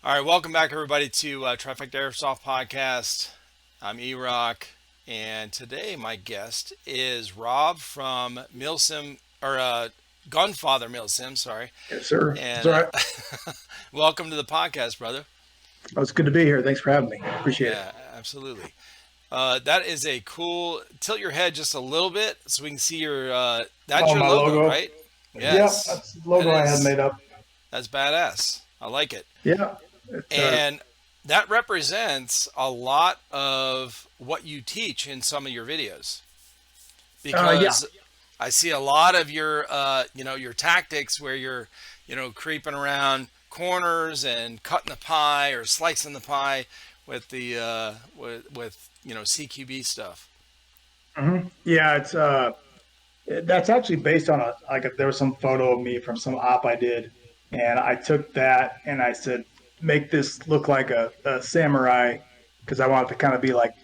All right, welcome back, everybody, to TriFecta Airsoft Podcast. I'm E-Rock, and today my guest is Rob from Milsim, or Gunfather Milsim, sorry. Yes, sir. It's And all right. welcome to the podcast, brother. Oh, it's good to be here. Thanks for having me. Appreciate it. Yeah, absolutely. That is a cool. Tilt your head just a little bit so we can see your. That's Oh, your my logo, logo. right? Yep, Yes, that's the that logo I had is. made up. That's badass. I like it. Yeah, it's And that represents a lot of what you teach in some of your videos yeah, because I see a lot of your your tactics where you're creeping around corners and cutting the pie or slicing the pie with the with CQB stuff. yeah. That's actually based on there was some photo of me from some op I did, and I took that and I said make this look like a samurai because I wanted to kind of be like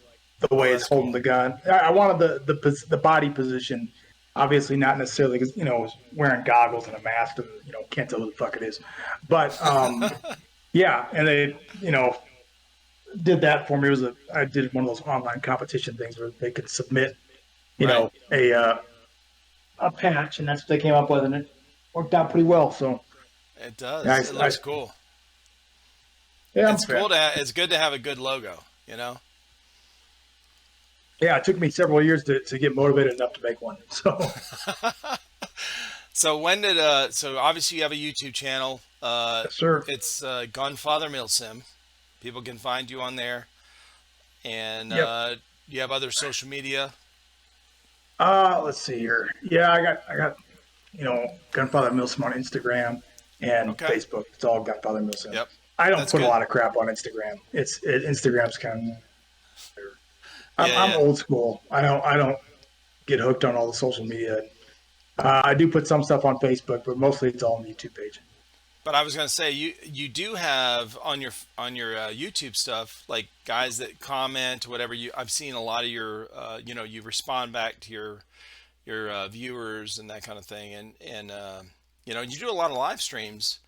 the Oh, way it's that's holding cool. the gun. I wanted the body position, obviously not necessarily because I was wearing goggles and a mask and can't tell who the fuck it is, but yeah, and they did that for me. I did one of those online competition things where they could submit Right. a patch, and that's what they came up with, and it worked out pretty well. So It yeah, does. It I looks cool. yeah, It's cool to it's good to have a good logo, you know? yeah, it took me several years to get motivated enough to make one. So So when did so obviously you have a YouTube channel. yes, sir. It's Gunfather Milsim. People can find you on there. And Yep. you have other social media. Let's see here. Yeah, I got Gunfather Milsim on Instagram and Okay. Facebook. It's all Gunfather Milsim. Yep. I don't That's put a good. lot of crap on Instagram. Instagram's kind of Yeah, I'm yeah. old school. I don't get hooked on all the social media. I do put some stuff on Facebook, but mostly it's all on the YouTube page. But I was gonna say you do have on your YouTube stuff like guys that comment or whatever. I've seen a lot of your you respond back to your viewers and that kind of thing, and you do a lot of live streams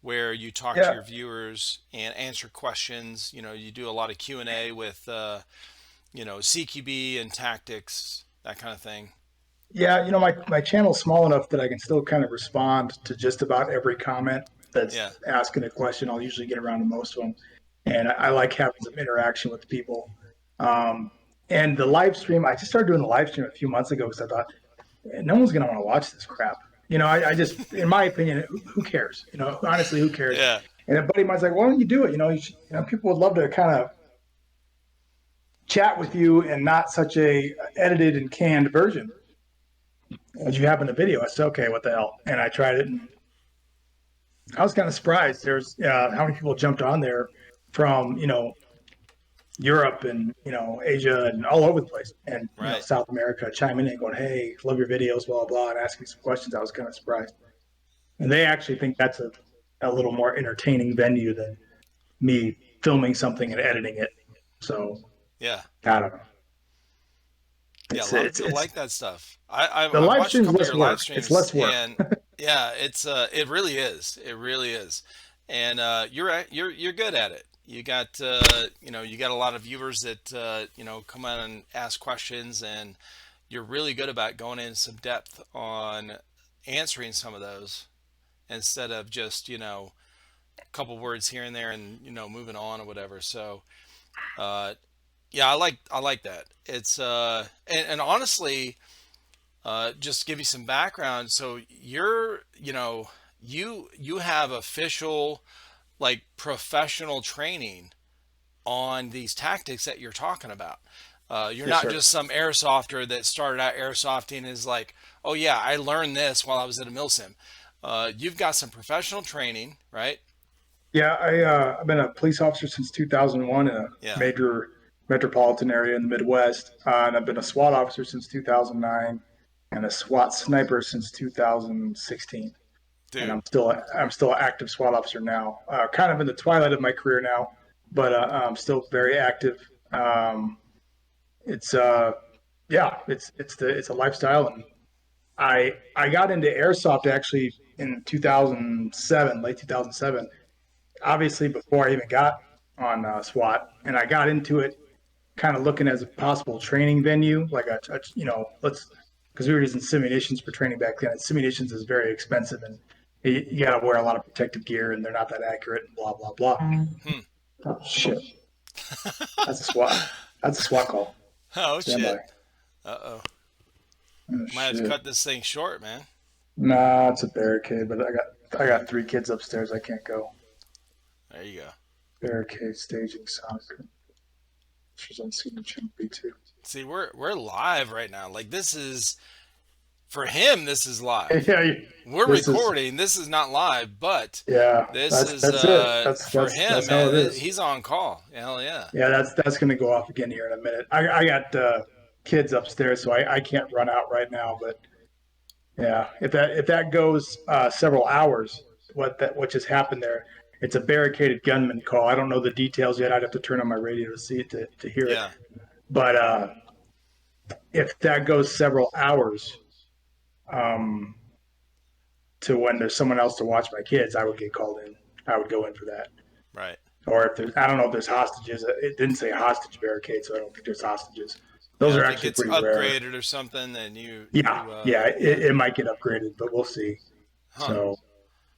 where you talk to Yeah, your viewers and answer questions. You do a lot of Q&A with CQB and tactics, that kind of thing. yeah. My channel's small enough that I can still kind of respond to just about every comment Yeah, that's asking a question. I'll usually get around to most of them, and I like having some interaction with people. Um, and the live stream, I just started doing the live stream a few months ago because I thought no one's gonna want to watch this crap. I just, in my opinion, who cares? Honestly, who cares? yeah, And a buddy of mine's like, why don't you do it? People would love to kind of chat with you and not such a edited and canned version as you have in the video. I said, okay, what the hell? And I tried it, and I was kind of surprised. There's how many people jumped on there from Europe and Asia and all over the place, and right. South America chiming in and going, "Hey, love your videos, blah blah," and asking some questions. I was kind of surprised, and they actually think that's a little more entertaining venue than me filming something and editing it. So Yeah. I don't know. Yeah, a It's lot of it's people it's like that stuff. I've the I've live watched a stream's couple of less your live work. It's streams, less work. and yeah, it really is. It really is. And you're right. You're good at it. You got you got a lot of viewers that come on and ask questions, and you're really good about going into some depth on answering some of those instead of just a couple words here and there and moving on or whatever. So uh, yeah, I like that. It's and honestly, just to give you some background. So you have official like professional training on these tactics that you're talking about. You're Yes, not sir. just some airsofter that started out airsofting and is like, oh yeah, I learned this while I was at a milsim. You've got some professional training, right? Yeah, I've been a police officer since 2001 in a Yeah, major metropolitan area in the Midwest, and I've been a SWAT officer since 2009 and a SWAT sniper since 2016. And dude. I'm still an active SWAT officer now. Kind of in the twilight of my career now, but I'm still very active. It's yeah, it's a lifestyle, and I got into airsoft actually in 2007, late 2007, obviously before I even got on SWAT, and I got into it kind of looking as a possible training venue, like let's because we were using simulations for training back then. And simulations is very expensive, and you got to wear a lot of protective gear, and they're not that accurate, and blah blah blah. Hmm. Oh shit, that's a SWAT. That's a SWAT call. Oh Stand by. shit. Uh oh. Oh Might have to shit. cut this thing short, man. Nah, it's a barricade, but I got 3 kids upstairs. I can't go. There you go. Barricade staging sound. She's on scene channel B2. See, we're live right now. Like this is for him. This is live. Yeah, We're this is recording. This is not live, but yeah. this That's is that's it. That's for that's him, that's how man. it is. He's on call. Hell yeah. Yeah, that's going to go off again here in a minute. I got kids upstairs, so I can't run out right now. But yeah, if that goes several hours, what just happened there? It's a barricaded gunman call. I don't know the details yet. I'd have to turn on my radio to see it to hear it. Yeah. But if that goes several hours, um, to when there's someone else to watch my kids, I would get called in. I would go in for that. Right. Or if there's, I don't know if there's hostages. It didn't say hostage barricade, so I don't think there's hostages. Those Yeah. are If it actually gets pretty rare. upgraded or something, then Yeah, yeah, yeah. it might get upgraded, but we'll see. Huh. So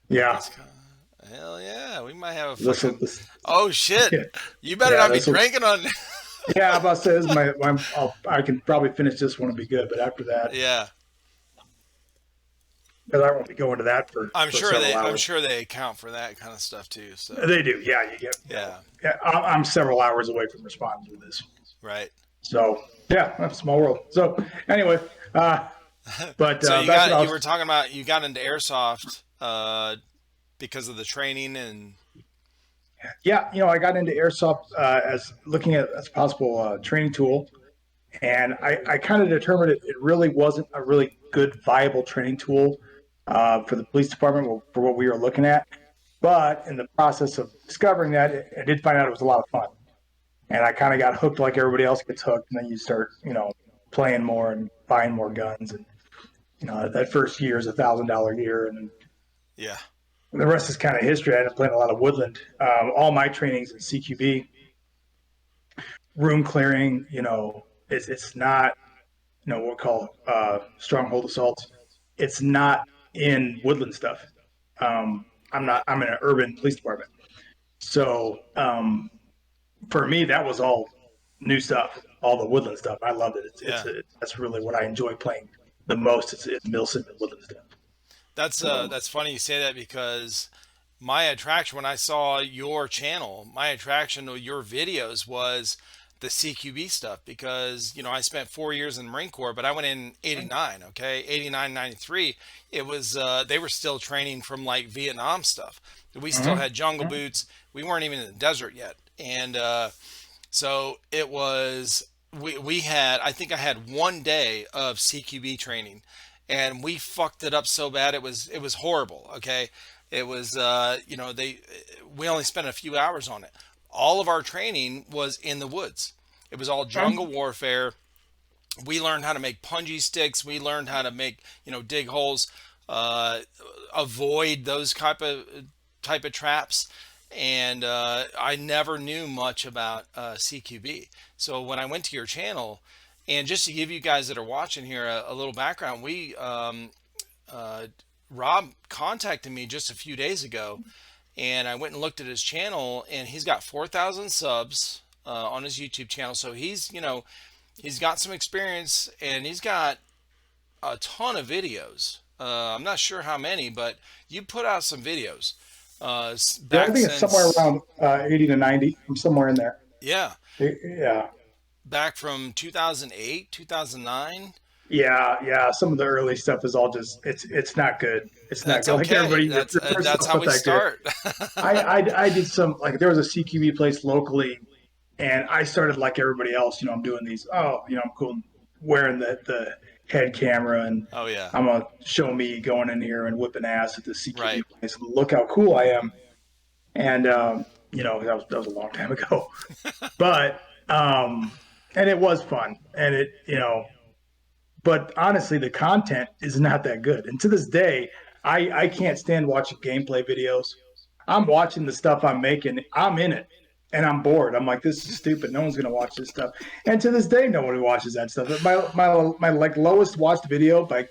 yeah, That's kind of, hell yeah. We might have a this will fucking. this Oh shit. yeah, You better yeah not be this will drinking on. yeah. I'm about to say this is I can probably finish this one and be good, but after that, Yeah. because I won't be going to that for several I'm hours. sure they account for that kind of stuff too. So They do, yeah. You get, yeah. yeah, I'm several hours away from responding to this. Right. So yeah, that's a small world. So anyway, but So back to what I you were was. talking about you got into airsoft because of the training and Yeah, I got into airsoft as looking at as a possible training tool, and I kind of determined it really wasn't a really good viable training tool for the police department for what we were looking at. But in the process of discovering that, I did find out it was a lot of fun, and I kind of got hooked like everybody else gets hooked, and then you start playing more and buying more guns, and that first year is $1,000 year, and yeah. the rest is kind of history. I ended up playing a lot of woodland. All my trainings in CQB, room clearing, it's not, what we call stronghold assaults. It's not in woodland stuff. Right. I'm in an urban police department. So for me, that was all new stuff, all the woodland stuff. I loved it. Yeah. That's really what I enjoy playing the most. It's Milsim and woodland stuff. So That's funny you say that because my attraction when I saw your channel, my attraction to your videos was the CQB stuff because I spent 4 years in the Marine Corps, but I went in '89. Okay, '89, '93. It was they were still training from like Vietnam stuff. We still mhm. had jungle boots. We weren't even in the desert yet, and so it was. We had I think I had 1 day of CQB training, and we fucked it up so bad it was horrible. Okay, it was they we only spent a few hours on it. All of our training was in the woods. It was all jungle warfare. We learned how to make punji sticks. We learned how to make dig holes, uh, avoid those type of traps. And I never knew much about CQB. So when I went to your channel, and just to give you guys that are watching here a little background, we Rob contacted me just a few days ago, and I went and looked at his channel, and he's got 4,000 subs on his YouTube channel. So he's got some experience, and he's got a ton of videos. I'm not sure how many, but you put out some videos Yeah, I back think it's somewhere since around 80 to 90. I'm somewhere in there. yeah, Yeah. back from 2008, 2009. Yeah. Some of the early stuff is all just it's not good. It's not That's good. Like okay. everybody, That's your first that's stuff's how not we that good. start. I did some like there was a CQB place locally, and I started like everybody else. I'm doing these. Oh, I'm cool, wearing the head camera, and Oh yeah, I'm gonna show me going in here and whipping ass at the CQB right. place. Look how cool I am. And that was a long time ago, but and it was fun, and but honestly, the content is not that good. And to this day, I can't stand watching gameplay videos. I'm watching the stuff I'm making. I'm in it and I'm bored. I'm like, this is stupid. No one's gonna watch this stuff. And to this day, nobody watches that stuff. My like lowest watched video by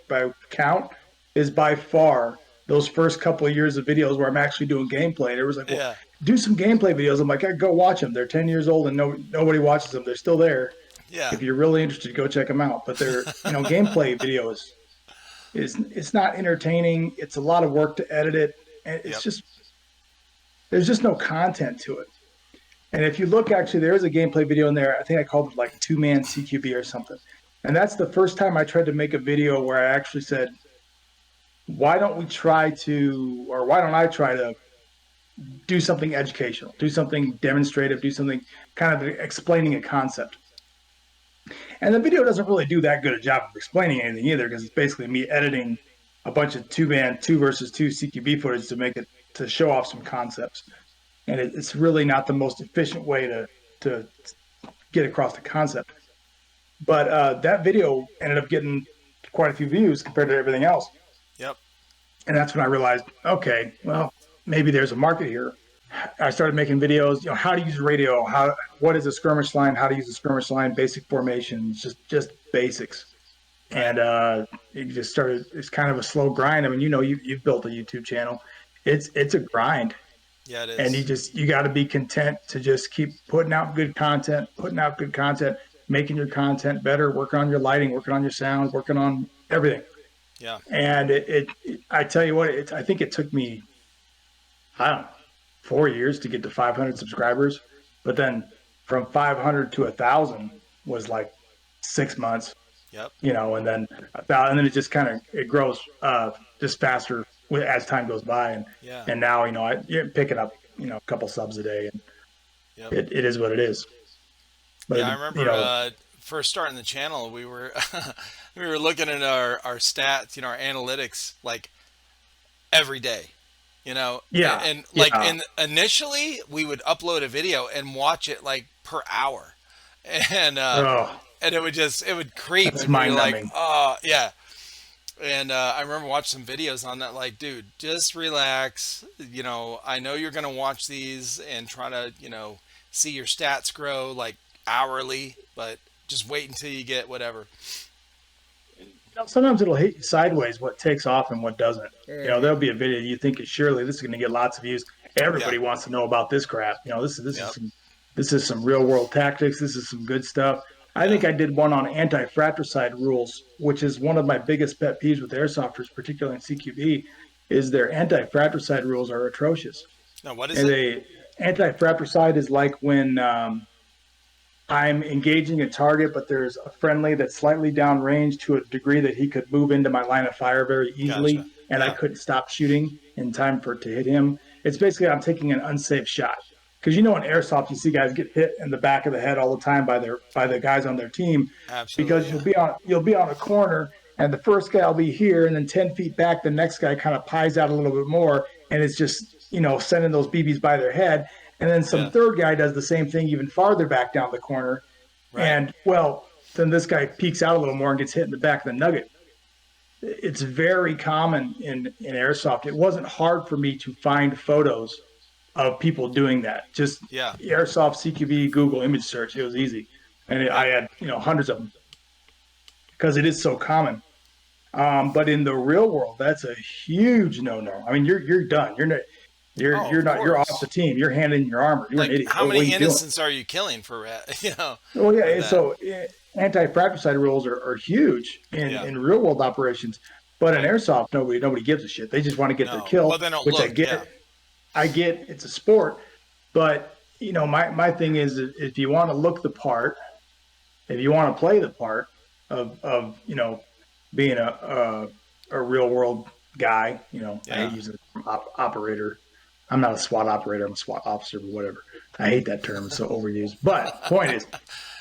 count is by far those first couple of years of videos where I'm actually doing gameplay. And it was like, well, Yeah. do some gameplay videos. I'm like, I go watch them. They're 10 years old and nobody watches them. They're still there. Yeah. If you're really interested, go check them out. But they're, gameplay videos is it's not entertaining. It's a lot of work to edit it, and it's Yep. just there's just no content to it. And if you look, actually, there is a gameplay video in there. I think I called it like 2-man CQB or something. And that's the first time I tried to make a video where I actually said, why don't I try to do something educational, do something demonstrative, do something kind of explaining a concept. And the video doesn't really do that good a job of explaining anything either, because it's basically me editing a bunch of 2 versus 2 CQB footage to make it to show off some concepts. And it's really not the most efficient way to get across the concept. But that video ended up getting quite a few views compared to everything else. Yep. And that's when I realized, okay, well, maybe there's a market here. I started making videos, how to use radio, what is a skirmish line, how to use a skirmish line, basic formations, just basics. Right. And it just started. It's kind of a slow grind. I mean, you've built a YouTube channel. It's a grind, Yeah, it and is. you got to be content to just keep putting out good content, making your content better, working on your lighting, working on your sound, working on everything. Yeah. And I tell you what, I think it took me, I don't know, 4 years to get to 500 subscribers, but then from 500 to 1,000 was like 6 months, Yep. and then 1,000, and then it just it grows just faster as time goes by, Yeah. and now you're picking up a couple subs a day, and Yep. it is what it is. But Yeah, I remember first starting the channel, we were we were looking at our stats, our analytics, like every day, yeah, and like yeah, initially we would upload a video and watch it like per hour, and oh, it would creep, that's and we were mind like, numbing. oh yeah. And I remember watching some videos on that, like, dude, just relax. I know you're gonna watch these and try to, see your stats grow like hourly, but just wait until you get whatever. Sometimes it'll hit you sideways what takes off and what doesn't. Hmm. There'll be a video you think is surely this is going to get lots of views. Yeah. Everybody wants to know about this crap. Yep. This is some real world tactics. This is some good stuff. I Yeah. think I did one on anti-fracticide rules, which is one of my biggest pet peeves with airsofters, particularly in CQB, is their anti-fracticide rules are atrocious. Now, what is And it? they anti-fracticide is like when I'm engaging a target, but there's a friendly that's slightly downrange to a degree that he could move into my line of fire very easily, Gotcha. and I Yeah. couldn't stop shooting in time for it to hit him. It's basically I'm taking an unsafe shot. Because in airsoft, you see guys get hit in the back of the head all the time by the guys on their team, Absolutely. because Yeah. you'll be on a corner and the first guy will be here, and then 10 feet back, the next guy kind of pies out a little bit more, and it's just sending those BBs by their head. And then some Yeah. third guy does the same thing even farther back down the corner. Right. And well, then this guy peeks out a little more and gets hit in the back of the nugget. It's very common in airsoft. It wasn't hard for me to find photos of people doing that. Just Yeah. airsoft CQB Google image search. It was easy, and I Yep. had hundreds of them because it is so common. But in the real world, that's a huge no-no. I mean, you're done. Oh, You're of not. You're off course. the team. You're handing your armor. You're an Like, idiot. how What are many you doing? innocents are you killing for, Well, with yeah. that? So anti-fracticide rules are huge Yeah. in real world operations, but in Right. airsoft, nobody gives a shit. They just want to get their No. Well, kill, they don't which I look. get. Yeah. I get it's a sport, but my thing is if you want to look the part, if you want to play the part of being a real world guy, I hate Yeah. using the term operator. I'm not a SWAT operator. I'm a SWAT officer, but whatever. I hate that term. It's so overused. But point is,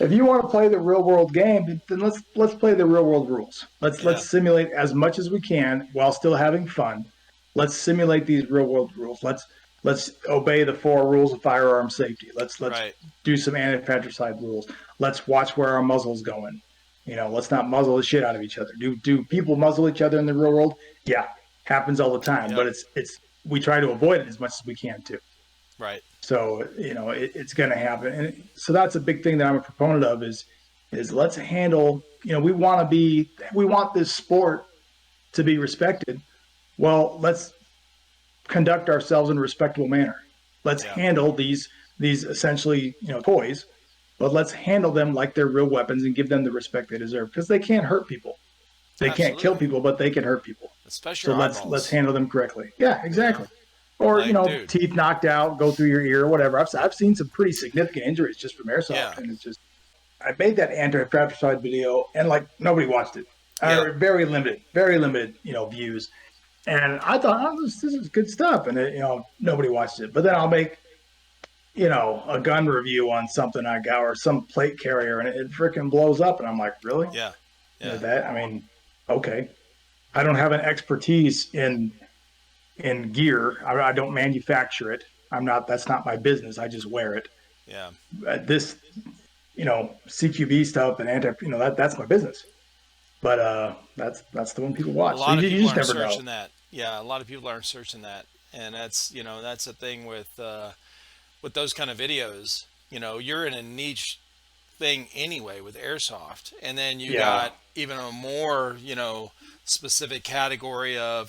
if you want to play the real world game, then let's play the real world rules. Yeah. Let's simulate as much as we can while still having fun. Let's simulate these real world rules. Let's obey the 4 rules of firearm safety. Let's Right. do some anti-fratricide rules. Let's watch where our muzzle's going. Let's not muzzle the shit out of each other. Do people muzzle each other in the real world? Yeah, happens all the time. Yep. But it's we try to avoid it as much as we can too. Right. So it's going to happen, and so that's a big thing that I'm a proponent of is let's handle. We want this sport to be respected. Well, let's conduct ourselves in a respectable manner. Let's Yeah. handle these essentially toys, but let's handle them like they're real weapons and give them the respect they deserve because they can't hurt people. They can't kill Absolutely. people, but they can hurt people. Especially So your let's eyeballs. handle them correctly. Yeah, You know, exactly. Or like, dude. teeth knocked out, go through your ear, or whatever. I've seen some pretty significant injuries just from Yeah. airsoft, and it's just I made that anti-fracticide video, and like nobody watched it. Yep. Very limited, views. And I thought, oh, this is good stuff, and nobody watched it. But then I'll make a gun review on something I got or some plate carrier, and it freaking blows up, and I'm like, really? Yeah. Yeah. That I mean, okay. I don't have an expertise in gear. I don't manufacture it. I'm not. That's not my business. I just wear it. Yeah. This, CQB stuff and that's my business. But that's the one people A watch. So lot of you people just aren't never know. searching that. Yeah, a lot of people aren't searching that, and that's the thing with those kind of videos. You're in a niche thing anyway with airsoft, and then you Yeah. got even a more specific category uh,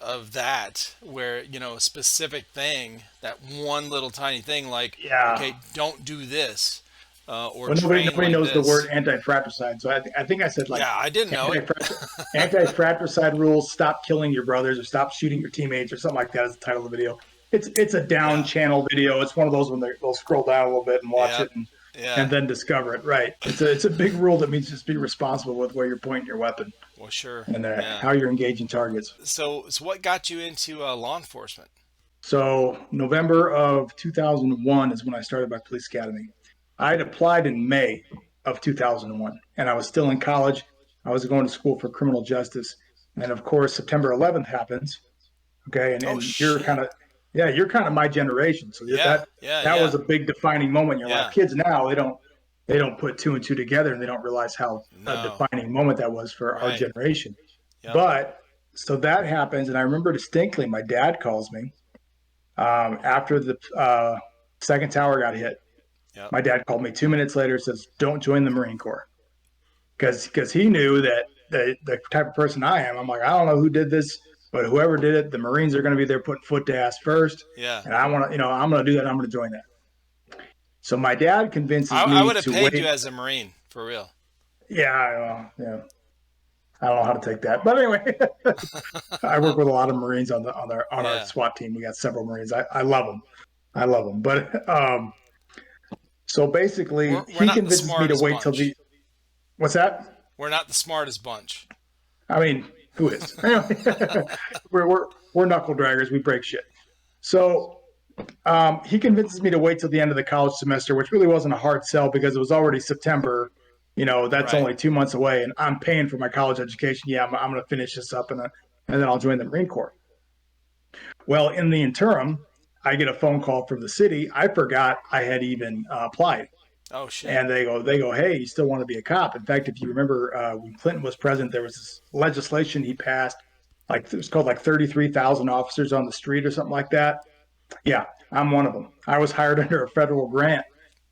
of that where a specific thing, that one little tiny thing, like, Yeah. okay, don't do this, or Well, nobody train nobody like knows the word this. anti-fratricide. So I think I said like Yeah, I didn't know it. anti-fratricide rules. Stop killing your brothers or stop shooting your teammates or something like that is the title of the video. It's a down Yeah, channel video. It's one of those when they'll scroll down a little bit and watch yeah, it yeah. and then discover it. Right. It's a big rule that means just be responsible with where you're pointing your weapon Well, sure. and Yeah. how you're engaging targets. So what got you into law enforcement? So November of 2001 is when I started my police academy. I had applied in May of 2001, and I was still in college. I was going to school for criminal justice, and of course September 11th happens. Okay, Oh and shit. you're kind of my generation. So Yeah, yeah, that yeah, was a big defining moment in your life. yeah. Kids now they don't put two and two together, and they don't realize how a No. defining moment that was for our Right. generation. Yep. But so that happens, and I remember distinctly. My dad calls me after the second tower got hit. Yep. My dad called me 2 minutes later, says, "Don't join the Marine Corps," because he knew that the type of person I am. I'm like, I don't know who did this, but whoever did it, the Marines are going to be there putting foot to ass first, Yeah. and I want to, I'm going to do that. I'm going to join that. So my dad convinces I me would have to paid you wait. as a Marine for real. Yeah. I don't know how to take that, but anyway, I work with a lot of Marines on our Yeah. SWAT team. We got several Marines. I love them. I love them. But so basically, We're he not the convinces me to smartest wait till bunch. the what's that? We're not the smartest bunch. I mean, who is? we're knuckle draggers. We break shit. So he convinces me to wait till the end of the college semester, which really wasn't a hard sell because it was already September. That's Right. only 2 months away, and I'm paying for my college education. Yeah, I'm going to finish this up, and then I'll join the Marine Corps. Well, in the interim, I get a phone call from the city. I forgot I had even applied. Oh shit. And they go, hey, you still want to be a cop? In fact, if you remember when Clinton was president, there was this legislation he passed, like it was called like 33,000 officers on the street or something like that. Yeah, I'm one of them. I was hired under a federal grant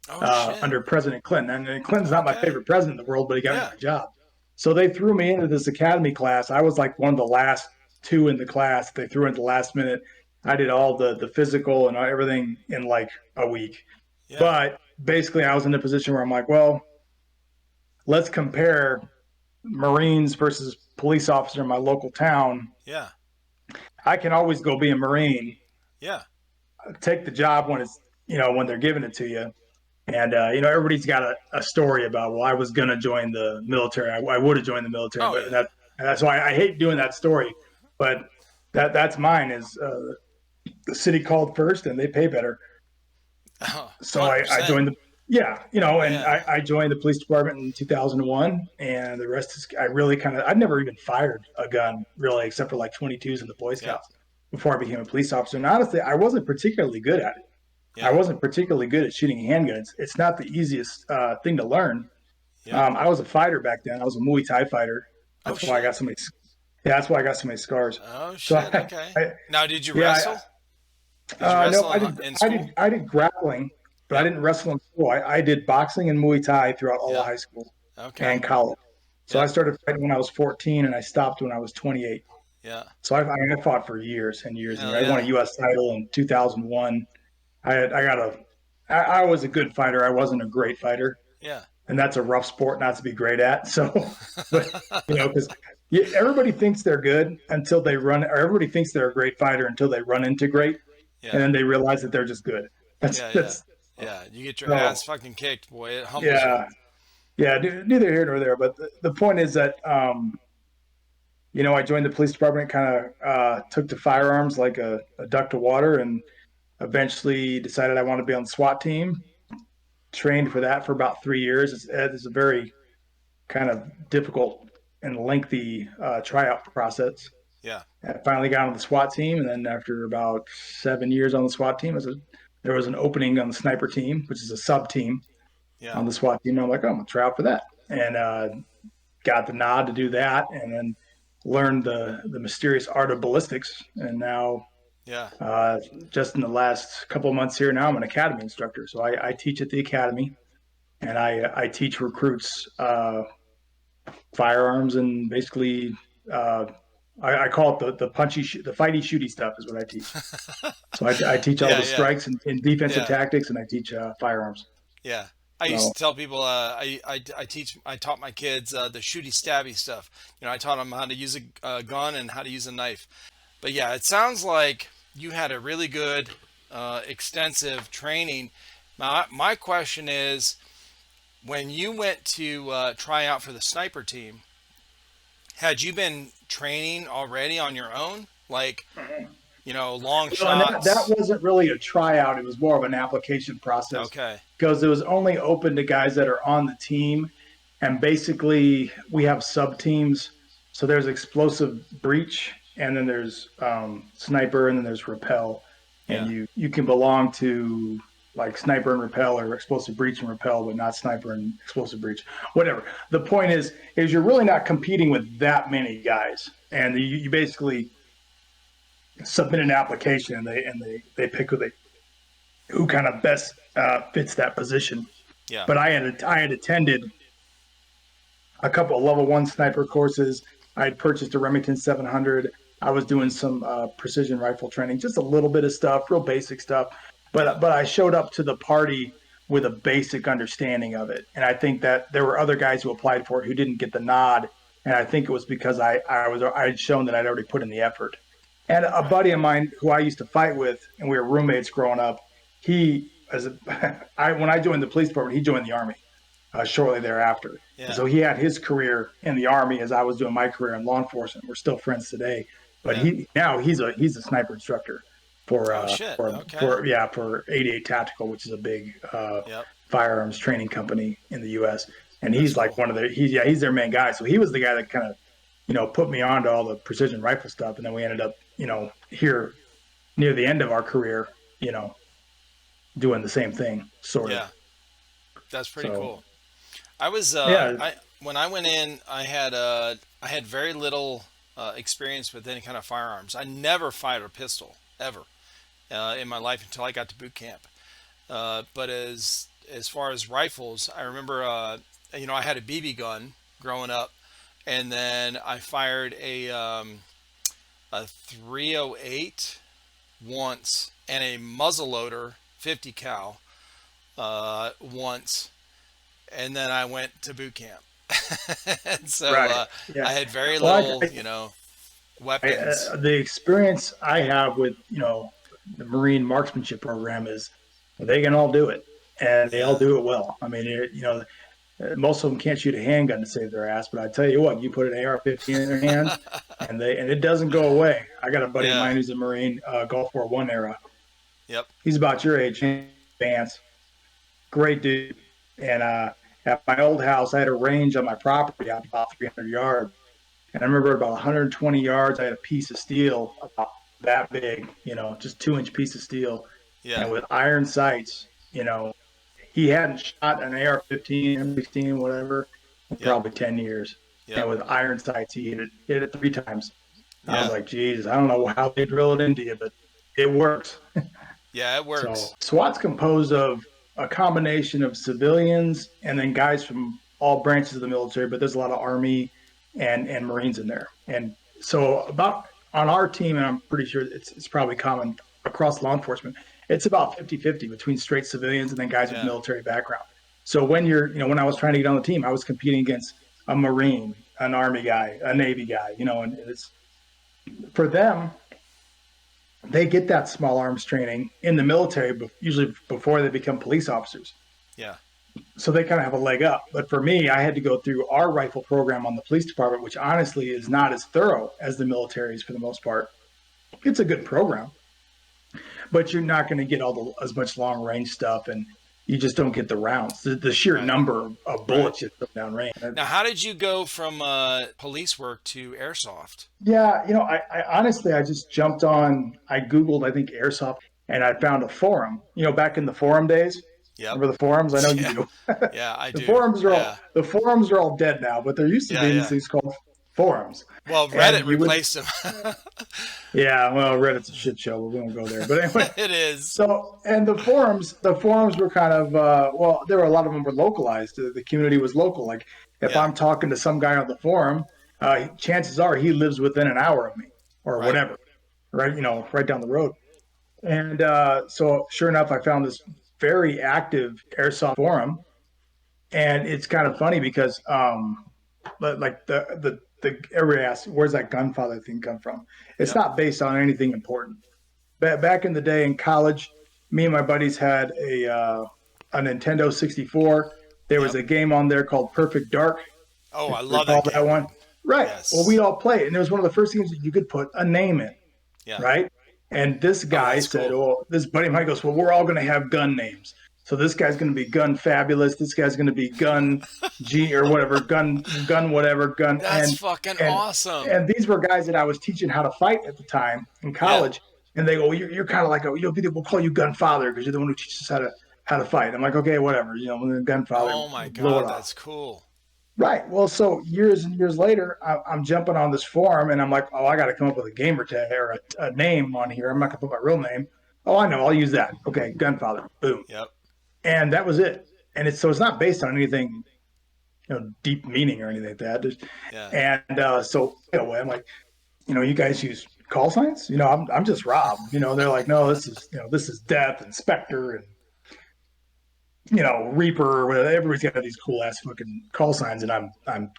Oh shit. under President Clinton, and Clinton's not my Okay. favorite president in the world, but he got me Yeah. my job. So they threw me into this academy class. I was like one of the last two in the class. They threw in the last minute. I did all the physical and everything in like a week. Yeah. But basically, I was in a position where I'm like, well, let's compare Marines versus police officer in my local town. Yeah. I can always go be a Marine, Yeah. take the job when it's when they're giving it to you. And everybody's got a story about, well, I was gonna join the military. I would have joined the military, Oh but yeah. that's why I hate doing that story. But that's mine. Is the city called first, and they pay better. Oh, So I 100%. joined and Yeah. I joined the police department in 2001, and the rest is I really I'd never even fired a gun really, except for like 22s in the Boy Yep. Scouts before I became a police officer. And honestly, I wasn't particularly good at it. I Yeah. wasn't particularly good at shooting handguns. It's not the easiest thing to learn. Yep. I was a fighter back then. I was a Muay Thai fighter. Oh That's why I shit. got so many. Yeah, that's why I got so many scars. Oh So shit. Okay. I Now, did you yeah, wrestle? Did you no, wrestle in school? I did grappling, but I Yep. didn't wrestle in school. I did boxing and Muay Thai throughout all of Yep. high school Okay. and college. So I Yep. started fighting when I was 14 and I stopped when I was 28. Yeah. So I mean, I fought for years and years and Hell years. I won a yeah. U.S. title in 2001. I got I was a good fighter. I wasn't a great fighter, Yeah. and that's a rough sport not to be great at. So, but because everybody thinks they're good until they run, or everybody thinks they're a great fighter until they run into great, and Yeah. then they realize that they're just good. Yeah. Yeah. That's Yeah. You get your ass so fucking kicked, boy. It humbles you. yeah, yeah. Neither here nor there. But the point is that I joined the police department, kind of took to firearms like a duck to water, and eventually decided I wanted to be on the SWAT team. Trained for that for about 3 years. It's a very kind of difficult and lengthy tryout process. Yeah. I finally got on the SWAT team, and then after about 7 years on the SWAT team, there was an opening on the sniper team, which is a sub team Yeah. on the SWAT team. And I'm like, oh, I'm gonna try out for that, and got the nod to do that, and then learned the mysterious art of ballistics. And now, Yeah. uh, just in the last couple of months here, now I'm an academy instructor. So I teach at the academy, and I teach recruits firearms and basically uh, I call it the punchy, the fighty, shooty stuff is what I teach. So I teach all Yeah. the Yeah. strikes and defensive Yeah. tactics, and I teach firearms. Yeah. I used So to tell people I taught my kids the shooty stabby stuff. I taught them how to use a gun and how to use a knife. But yeah, it sounds like you had a really good, extensive training. My question is, when you went to try out for the sniper team, had you been training already on your own? Like, long well, and that shots? wasn't really a tryout; it was more of an application process Okay. because it was only open to guys that are on the team, and basically we have sub teams. So there's explosive breach, and then there's sniper, and then there's repel, and Yeah. you can belong to like sniper and repel or explosive breach and repel, but not sniper and explosive breach. Whatever. The point is you're really not competing with that many guys, and you basically submit an application, and they pick who kind of best fits that position. Yeah. But I had attended a couple of level one sniper courses. I had purchased a Remington 700. I was doing some precision rifle training, just a little bit of stuff, real basic stuff. Yeah. But I showed up to the party with a basic understanding of it, and I think that there were other guys who applied for it who didn't get the nod, and I think it was because I had shown that I'd already put in the effort. And a Right. buddy of mine who I used to fight with, and we were roommates growing up, he as a, I when I joined the police department, he joined the army shortly thereafter. And Yeah. so he had his career in the army as I was doing my career in law enforcement. We're still friends today, but Yeah. he's a sniper instructor Oh shit. Okay. for 88 Tactical, which is a big Yep. firearms training company in the U.S. And That's he's like cool. one of their he's their main guy. So he was the guy that kind of put me on to all the precision rifle stuff, and then we ended up here near the end of our career, you know, doing the same thing, sort of. Yeah. That's pretty So cool. I was yeah, I when I went in, I had very little experience with any kind of firearms. I never fired a pistol ever in my life until I got to boot camp. But as far as rifles, I remember I had a BB gun growing up, and then I fired a 308 once and a muzzleloader 50 cal once, and then I went to boot camp. And so right, yeah. I had very Well, little, weapons. the experience I have with the Marine marksmanship program is they can all do it, and they all Yeah, do it well. I mean, most of them can't shoot a handgun to save their ass, but I tell you what, you put an AR-15 in their hand, and it doesn't go away. I got a buddy of yeah, mine who's a Marine, Gulf War One era. yep, He's about your age, Vance. Great dude. And at my old house, I had a range on my property out about 300 yards. And I remember about 120 yards, I had a piece of steel about that big, just 2-inch piece of steel. yeah, And with iron sights, he hadn't shot an AR-15, M16, whatever, in yep. probably 10 years. Yep. and with iron sights, he hit it 3 times. I was Yeah. like, Jesus, I don't know how they drill it into you, but it works. Yeah, it So works. SWAT's composed of a combination of civilians and then guys from all branches of the military, but there's a lot of Army and Marines in there. And so about on our team, and I'm pretty sure it's probably common across law enforcement, it's about 50-50 between straight civilians and then guys with Yeah. military background. So when when I was trying to get on the team, I was competing against a Marine, an Army guy, a Navy guy, and it's for them, they get that small arms training in the military, usually before they become police officers. Yeah. So they kind of have a leg up. But for me, I had to go through our rifle program on the police department, which honestly is not as thorough as the military's for the most part. It's a good program, but you're not going to get as much long range stuff, and you just don't get the rounds. The sheer Right. number of Right. bullets you throw down range. Now, how did you go from police work to airsoft? Yeah, I honestly, I just jumped on. I Googled, I think, airsoft, and I found a forum. Back in the forum days. Yep. Remember the forums? I know you Yeah. do. Yeah, I The do. forums are all Yeah. the forums are all dead now, but there used to Yeah. be these Yeah. things called forums, Well, and Reddit you would. replaced him. Yeah, well, Reddit's a shit show, but we won't go there. But anyway, It is. so and the forums were kind of well, there were a lot of them were localized. The community was local. Like if Yeah. I'm talking to some guy on the forum, chances are he lives within an hour of me or Right. whatever, right? Right down the road. And so, sure enough, I found this very active airsoft forum, and it's kind of funny because, like the everybody asks, where's that Gunfather thing come from? It's Yep. not based on anything important. Back in the day in college, me and my buddies had a Nintendo 64. There was Yep. a game on there called Perfect Dark. Oh, If I you love recall that that game. one, right? Well, we'd Yes. all play it, and it was one of the first games that you could put a name in, Yeah. right? And this Oh, guy that's said, cool. "Oh, this buddy of mine goes, well, we're all going to have gun names. So this guy's going to be Gun Fabulous. This guy's going to be Gun G or whatever, Gun whatever, Gun." That's And fucking and awesome. and these were guys that I was teaching how to fight at the time in Yeah. college. And they go, well, you're kind of like we'll call you Gunfather because you're the one who teaches us how to fight. I'm like, okay, whatever, Gunfather, Oh my blow it God, off. that's cool. Right. Well, so years and years later, I'm jumping on this forum and I'm like, oh, I got to come up with a gamer tag or a name on here. I'm not going to put my real name. Oh, I know. I'll use that. Okay. Gunfather. Boom. Yep. And that was it. And it's not based on anything, deep meaning or anything like that. Yeah. And so, I'm like, you guys use call signs? I'm just Rob. They're like, no, this is Death and Spectre and Reaper or whatever. Everybody's got these cool ass fucking call signs, and I'm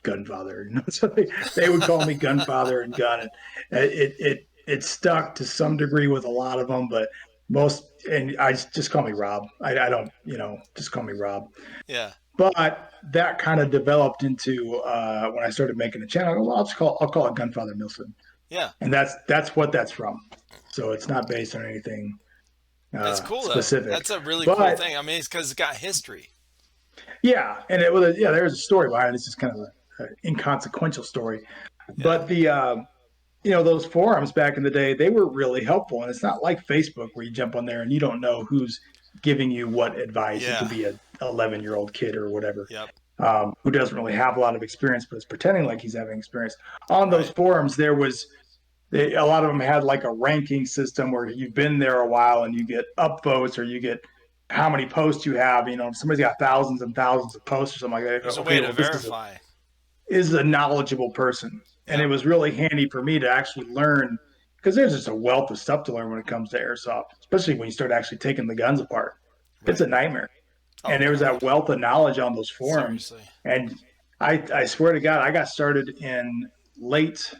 Gunfather. So they would call me Gunfather and Gun, and it stuck to some degree with a lot of them, but most and I just call me Rob. I don't just call me Rob. Yeah. But that kind of developed into when I started making a channel. Well, I'll call it Gunfather Milsim, Yeah. and that's what that's from. So it's not based on anything That's cool though. specific, That's a really cool but thing. I mean, it's because it's got history. yeah, and there's a story behind it. It's just kind of an inconsequential story, Yeah. but those forums back in the day, they were really helpful, and it's not like Facebook where you jump on there and you don't know who's giving you what advice. It could Yeah. be a 11-year-old kid or whatever. Yep. Who doesn't really have a lot of experience, but is pretending like he's having experience. On those Right. forums, a lot of them had like a ranking system where you've been there a while and you get upvotes or you get how many posts you have. If somebody's got thousands and thousands of posts or something like that, There's a way okay, to well, this is verify. a knowledgeable person. And it Yep. was really handy for me to actually learn because there's just a wealth of stuff to learn when it comes to airsoft, especially when you start actually taking the guns apart. It's Right. a nightmare. Oh And there was that God. wealth of knowledge on those forums. Seriously. And I swear to God, I got started in late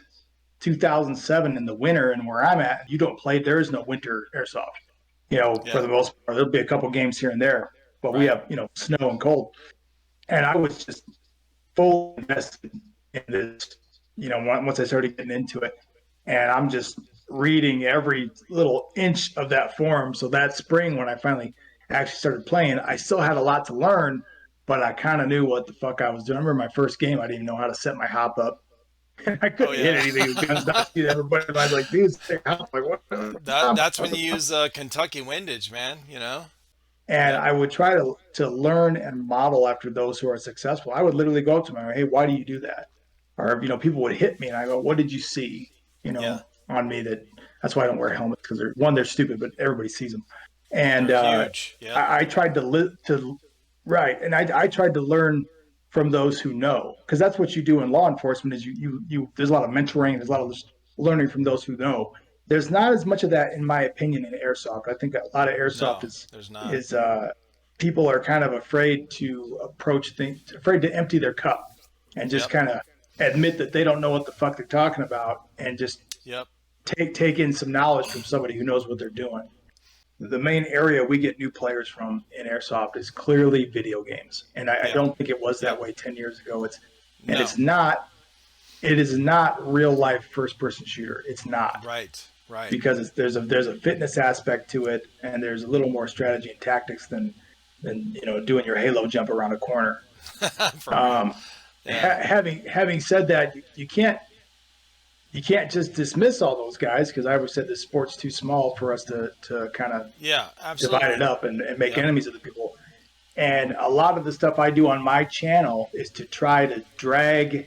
2007 in the winter, and where I'm at, you don't play. There is no winter airsoft. For Yeah. the most part, there'll be a couple games here and there, but we Right. have snow and cold. And I was just fully invested in this. Once I started getting into it, and I'm just reading every little inch of that forum. So that spring, when I finally actually started playing, I still had a lot to learn, but I kind of knew what the fuck I was doing. I remember my first game, I didn't even know how to set my hop up. I Oh couldn't hit yeah. anything. The gun's not shooting everybody. I was like, dude, hop. Like, That's when you use Kentucky windage, man. You know. And Yep. I would try to learn and model after those who are successful. I would literally go up to them, hey, why do you do that? or people would hit me, and I go, "What did you see?" Yeah. On me. That's why I don't wear helmets, because they're stupid, but everybody sees them. And They're huge. Yep. I tried to right, and I tried to learn from those who know, because that's what you do in law enforcement. Is you there's a lot of mentoring, there's a lot of learning from those who know. There's not as much of that, in my opinion, in airsoft. I think a lot of airsoft No, is there's not. is people are kind of afraid to approach things, afraid to empty their cup, and just Yep. kind of admit that they don't know what the fuck they're talking about, and just Yep. take in some knowledge from somebody who knows what they're doing. The main area we get new players from in airsoft is clearly video games, and I Yeah. don't think it was that Yep. way 10 years ago. And No. it's not. It is not real life first person shooter. It's not, Right. Right. because there's a fitness aspect to it, and there's a little more strategy and tactics than doing your halo jump around a corner. For real. Yeah. Having said that, you can't just dismiss all those guys, because I always said this sport's too small for us to kind of Yeah. divide it Absolutely. up and make Yep. enemies of the people. And a lot of the stuff I do on my channel is to try to drag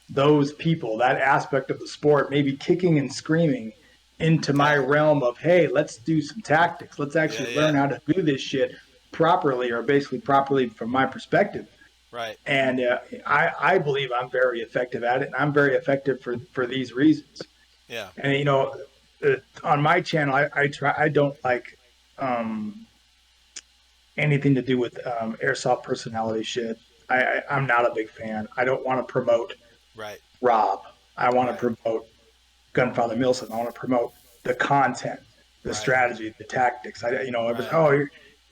those people, that aspect of the sport, maybe kicking and screaming, into my Yeah. realm of, hey, let's do some tactics. Let's Yeah. actually learn Yeah. how to do this shit properly, or basically properly from my perspective. Right. And I believe I'm very effective at it, and I'm very effective for these reasons. Yeah. And on my channel, I don't like anything to do with airsoft personality shit. I'm not a big fan. I don't want to promote Right. Rob. I want to Right. promote Gunfather Milsim. I want to promote the content, the Right. strategy, the tactics. Everyone's, Right. oh,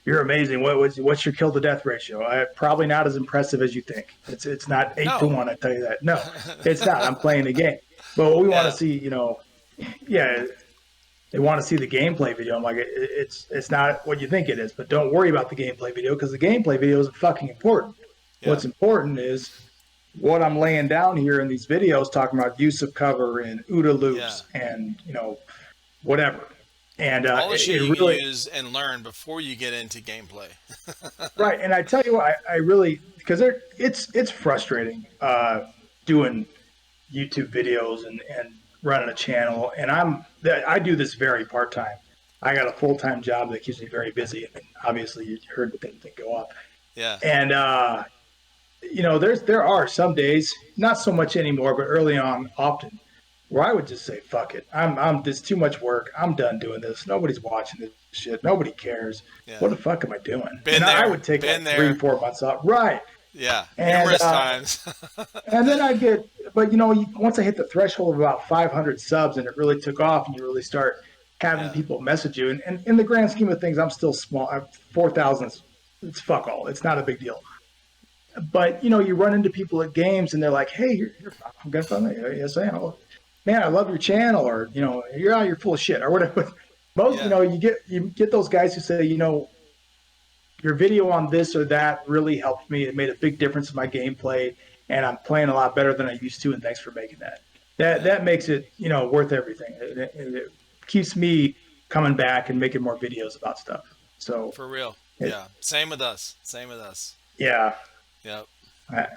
you're amazing. What's your kill to death ratio? Probably not as impressive as you think. It's not 8 to 1. No. I tell you that. No, it's not. I'm playing the game. But what we want to Yeah. see, yeah, they want to see the gameplay video. I'm like, it's not what you think it is. But don't worry about the gameplay video, because the gameplay video isn't fucking important. Yeah. What's important is what I'm laying down here in these videos, talking about use of cover and OODA Yeah. loops and whatever. And All the shit it you can really use and learn before you get into gameplay. right. And I tell you what, I really, because it's frustrating doing YouTube videos and running a channel. And I do this very part time. I got a full time job that keeps me very busy. And obviously, you heard the thing go up. Yeah. And there are some days, not so much anymore, but early on, often, where I would just say, "Fuck it, I'm this too much work. I'm done doing this. Nobody's watching this shit. Nobody cares. Yeah. What the fuck am I doing?" Been And I there. would take Been like three, there. 4 months off, right? Yeah. And Numerous times. and then I get, but once I hit the threshold of about 500 subs, and it really took off, and you really start having Yeah. people message you, and in the grand scheme of things, I'm still small. 4,000, it's fuck all. It's not a big deal. But you run into people at games, and they're like, "Hey, you're from Gunfather? Yes, I am. Oh, man, I love your channel," or you're full of shit," or whatever. Most, Yeah. you get those guys who say, your video on this or that really helped me. It made a big difference in my gameplay, and I'm playing a lot better than I used to. And thanks for making that. That Yeah. that makes it worth everything. It keeps me coming back and making more videos about stuff. So For real. it, Yeah. Same with us. Same with us. yeah, Yep.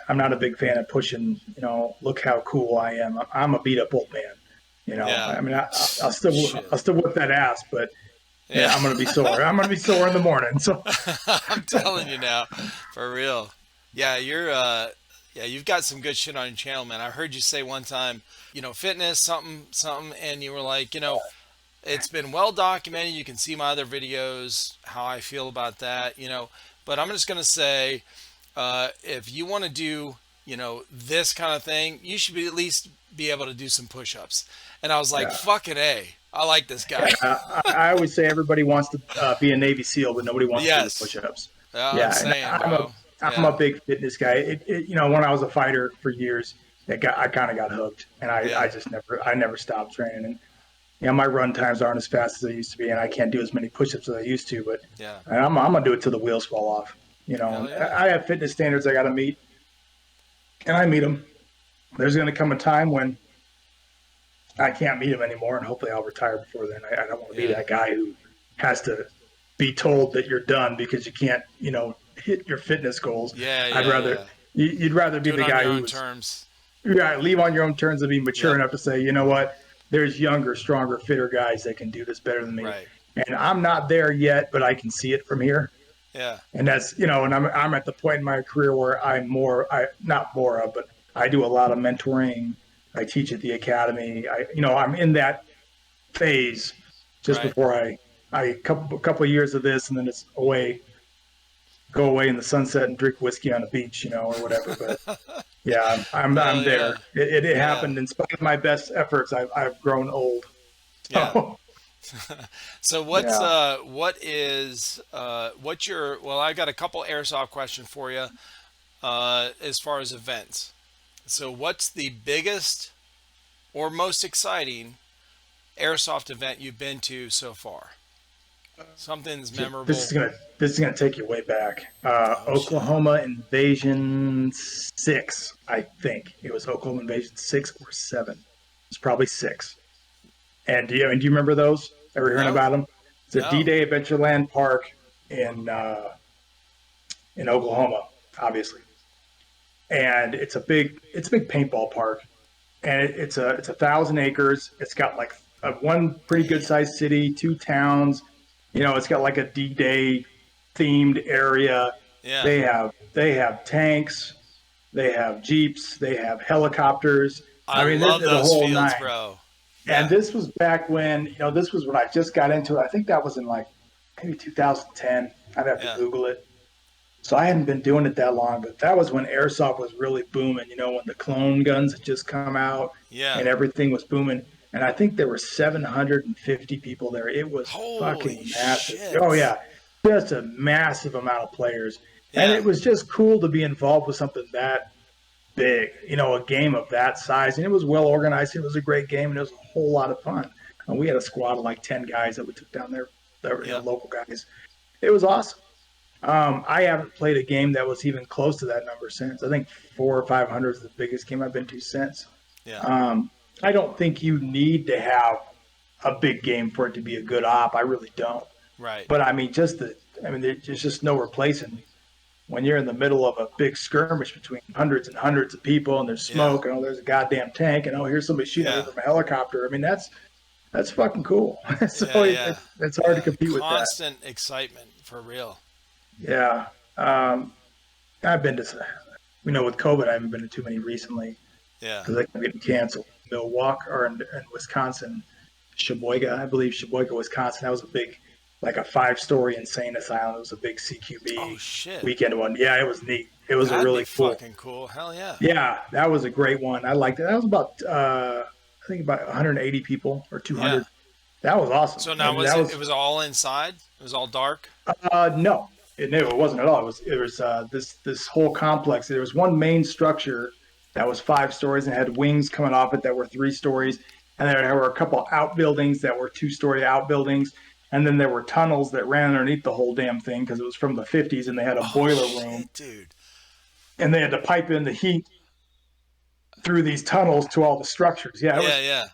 I'm not a big fan of pushing. Look how cool I am. I'm a beat up old man. Yeah. I mean, I'll still Shit. I'll still whip that ass, but yeah, Yeah. I'm gonna be sore. I'm gonna be sore in the morning. So I'm telling you now. For real. Yeah, yeah, you've got some good shit on your channel, man. I heard you say one time, fitness, something, something, and you were like, it's been well documented. You can see my other videos, how I feel about that. But I'm just gonna say, if you want to do, this kind of thing, you should be at least be able to do some push-ups. And I was like, yeah. fucking A, I like this guy. I always say everybody wants to be a Navy SEAL, but nobody wants to do the Yes. push-ups. I'm Yeah, and saying, bro. I'm a Yeah. big fitness guy. When I was a fighter for years, I kind of got hooked, and Yeah. I never stopped training. And my run times aren't as fast as they used to be, and I can't do as many push-ups as I used to. But Yeah. I'm gonna do it till the wheels fall off. Hell yeah. I have fitness standards I got to meet, and I meet them. There's going to come a time when I can't meet them anymore, and hopefully I'll retire before then. I don't want to be Yeah. that guy who has to be told that you're done because you can't, hit your fitness goals. Yeah. I'd Yeah. rather Yeah. you'd rather be Do it the on guy your own who's terms. Yeah, leave on your own terms and be mature Yep. enough to say, you know what, there's younger, stronger, fitter guys that can do this better than me. Right. And I'm not there yet, but I can see it from here. Yeah. And that's, and I'm at the point in my career where I not more of, but I do a lot of mentoring. I teach at the academy. I'm in that phase just Right. before I couple of years of this, and then it's go away in the sunset and drink whiskey on the beach, or whatever. But yeah, I'm Hell yeah. there. It Yeah. happened in spite of my best efforts. I've grown old. Yeah. So So yeah, what's your, well, I got a couple airsoft questions for you as far as events. So what's the biggest or most exciting airsoft event you've been to so far? Something's this memorable. is gonna this is gonna take you way back. Oh shit. Oklahoma Invasion 6, I think it was Oklahoma Invasion 6 or 7. It's probably 6. And do you remember those? Ever hearing No. about them? It's a No. D-Day Adventureland Park in uh, in Oklahoma, obviously, and it's a big paintball park, and it's 1,000 acres. It's got like one pretty good Damn. sized city, two towns. It's got like a D-Day themed area. Yeah. They have tanks, they have jeeps, they have helicopters. I I mean, love the those whole fields, nine. bro. And Yeah. this was back when, this was when I just got into it. I think that was in like maybe 2010. I'd have to Yeah. Google it. So I hadn't been doing it that long, but that was when airsoft was really booming, when the clone guns had just come out Yeah. and everything was booming. And I think there were 750 people there. It was Holy fucking massive. Oh, shit. yeah. Just a massive amount of players. And Yeah. it was just cool to be involved with something that big, a game of that size. And it was well organized. It was a great game, and it was a whole lot of fun. And we had a squad of like 10 guys that we took down there, that were, Yep. local guys. It was awesome. I haven't played a game that was even close to that number since. I think 400 or 500 is the biggest game I've been to since. Yeah. Um, I don't think you need to have a big game for it to be a good op. I really don't. Right. But I mean, there's just no replacing when you're in the middle of a big skirmish between hundreds and hundreds of people, and there's Yeah. smoke, and there's a goddamn tank, and here's somebody shooting at me Yeah. from a helicopter. I mean, that's fucking cool. So Yeah. Yeah. it's hard to Yeah. compete with that. Constant excitement for real. Yeah. I've been to, with COVID, I haven't been to too many recently Yeah. because they kept getting canceled. Milwaukee or in Wisconsin, Sheboygan, I believe Sheboygan, Wisconsin. That was a big, like a 5-story insane asylum. It was a big Oh CQB shit. weekend one. Yeah, it was neat. It was a That'd be really cool. fucking cool. Hell yeah. Yeah, that was a great one. I liked it. That was about I think about 180 people or Yeah. 200. That was awesome. So now And was that it? was It was all inside. It was all dark. no, it wasn't at all. It was this whole complex. There was one main structure that was 5 stories and had wings coming off it that were 3 stories, and there were a couple outbuildings that were 2-story outbuildings, and then there were tunnels that ran underneath the whole damn thing because it was from the 50s, and they had a Oh boiler room, shit, dude. and they had to pipe in the heat through these tunnels to all the structures. Yeah, Yeah. Yeah.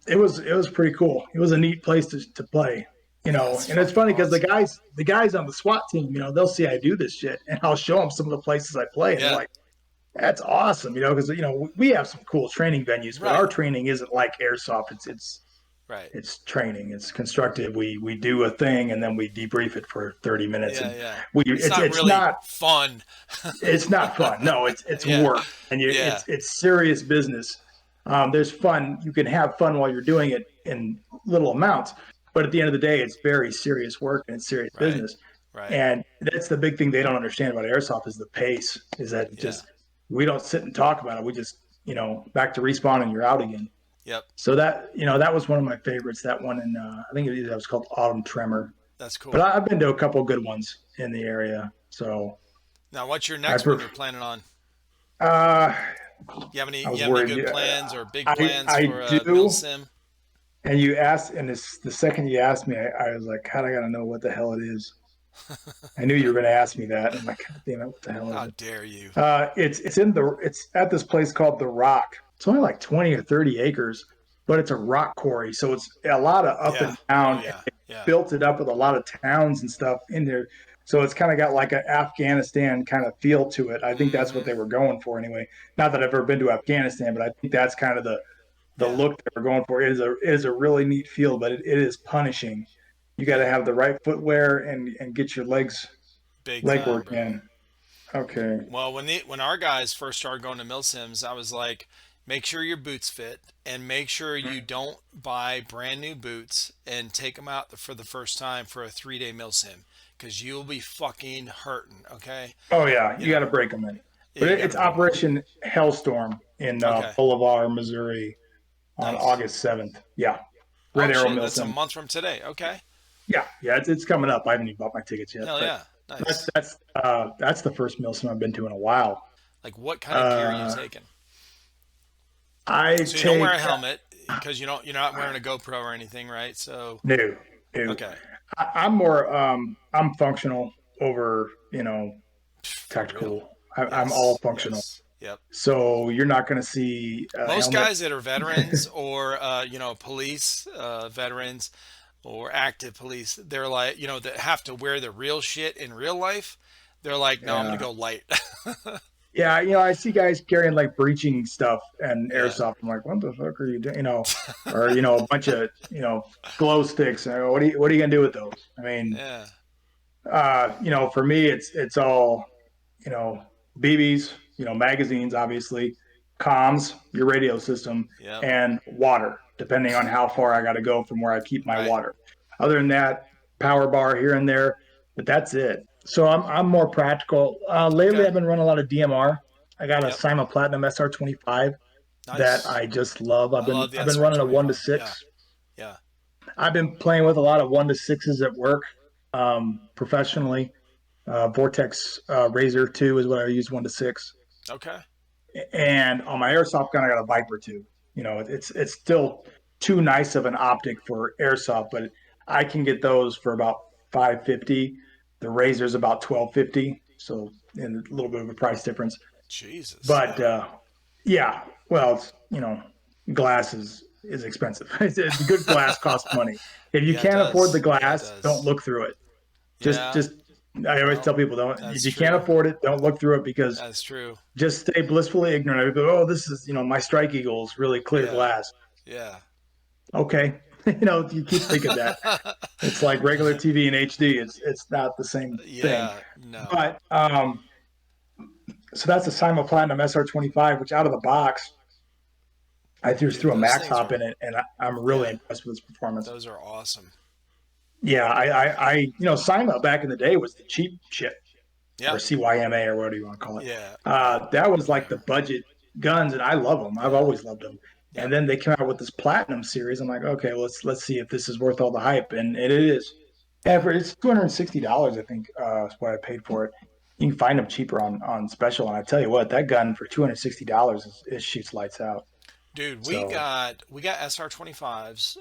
it was pretty cool. It was a neat place to play, That's And it's fucking funny because the awesome. guys the guys on the SWAT team, they'll see I do this shit, and I'll show them some of the places I play, and they're Yeah. like, "That's awesome," because we have some cool training venues, but our Right. training isn't like airsoft. Right. It's training. It's constructive. We do a thing and then we debrief it for 30 minutes, Yeah. and Yeah. we It's it's not it's really not fun. it's not fun. No, it's Yeah. work, and Yeah. it's serious business. There's fun. You can have fun while you're doing it in little amounts, but at the end of the day, it's very serious work and it's serious Right. business. Right. And that's the big thing they don't understand about airsoft is the pace. Is that Yeah. we don't sit and talk about it. We just back to respawn and you're out again. Yep. So that was one of my favorites. That one in I think that was called Autumn Tremor. That's But cool. I've been to a couple good ones in the area. So Now, what's your I next one pref- you're planning on? uh, You have any? I was You have any worried. good plans or big I plans I for do. Milsim? And you asked, and the second you asked me, I was like, "God, I gotta know what the hell it is." I knew you were going to ask me that. I'm like, "God damn it, what the hell is How it?" dare you? It's at this place called the Rock. It's only like 20 or 30 acres, but it's a rock quarry, so it's a lot of up Yeah. and Oh down. yeah. Yeah. Built it up with a lot of towns and stuff in there. So it's kind of got like an Afghanistan kind of feel to it. I think that's what Mm-hmm. they were going for anyway. Not that I've ever been to Afghanistan, but I think that's kind of the Yeah. look that we're going for. It is a really neat feel, but it is punishing. You got to Yeah. have the right footwear and get your Big leg time, work bro. in. Okay. Well, when our guys first started going to Milsims, I was like, make sure your boots fit and make sure you don't buy brand new boots and take them out for the first time for a 3 day Milsim because you'll be fucking hurting. Okay, Oh yeah, you you got know, to break them in. yeah, But you got to it's break them in. Operation Hellstorm in Okay, Bolivar, Missouri on nice. August 7th. Yeah, Red Oh Arrow shit, that's a Milsim. month from today. Okay, Yeah, yeah, it's coming up. I haven't even bought my tickets yet, hell but yeah, that's nice. that's that's the first Milsim I've been to in a while. Like, what kind of gear are you Uh, taking? I So you don't wear take a helmet because you're not wearing a GoPro or anything, right? So no, no. okay, I'm more I'm functional over for real. tactical. I'm all Yes, functional. yes, yep. So you're not going to see a Most helmet. guys that are veterans or police veterans or active police, they're like, that have to wear the real shit in real life. They're like, no, I'm gonna Yeah. go light. Yeah, I see guys carrying like breaching stuff and Yeah, airsoft. I'm like, what the fuck are you doing? Or a bunch of glow sticks. What are you gonna do with those? I mean, yeah, for me, it's all you know, BBs, magazines, obviously, comms, your radio system, yep. and water, depending on how far I got to go from where I keep my Right. water. Other than that, power bar here and there, but that's it. So I'm more practical. Lately, Okay. I've been running a lot of DMR. I got a Yep. Cyma Platinum SR25 that Nice. I just love. I've I been love the I've been running a one to SR25. Yeah. six. Yeah. I've been playing with a lot of one to sixes at work, professionally. Vortex Razor 2 is what I use 1 to 6. Okay. And on my airsoft gun, I got a Viper 2. It's still too nice of an optic for airsoft, but I can get those for about 550. The Razor's about 1250, so in a little bit of a price difference. Jesus. But Yeah. yeah, well, glass is expensive. It's good glass costs money. If you Yeah, it can't afford the does. Yeah, it glass, don't does. look through it. Just Yeah. just I always No, tell people, don't, if that's you can't true. afford it, don't look through it, because That's true. just stay blissfully ignorant. I go, oh, this is my Strike Eagle's really clear Yeah. glass. Yeah. Okay, you keep thinking that it's like regular TV in HD. It's not the same thing. Yeah. No. But so that's a Cyma Platinum SR25, which out of the box I just Dude, threw a those max things hop are, in it, and I'm really yeah, impressed with its performance. those are awesome. Yeah, Cyma back in the day was the cheap shit, Yeah. or CYMA, or whatever you want to call it. Yeah. Yeah. That was like the Whatever. budget guns, and I love them. I've Yeah. always loved them. And Yep. then they came out with this platinum series. I'm like, okay, well, let's see if this is worth all the hype, and it is. Yeah, Yeah. it's $260, I think, is what I paid for it. You can find them cheaper on special, and I tell you what, that gun for $260 it shoots lights out. Dude, So, we got SR25s,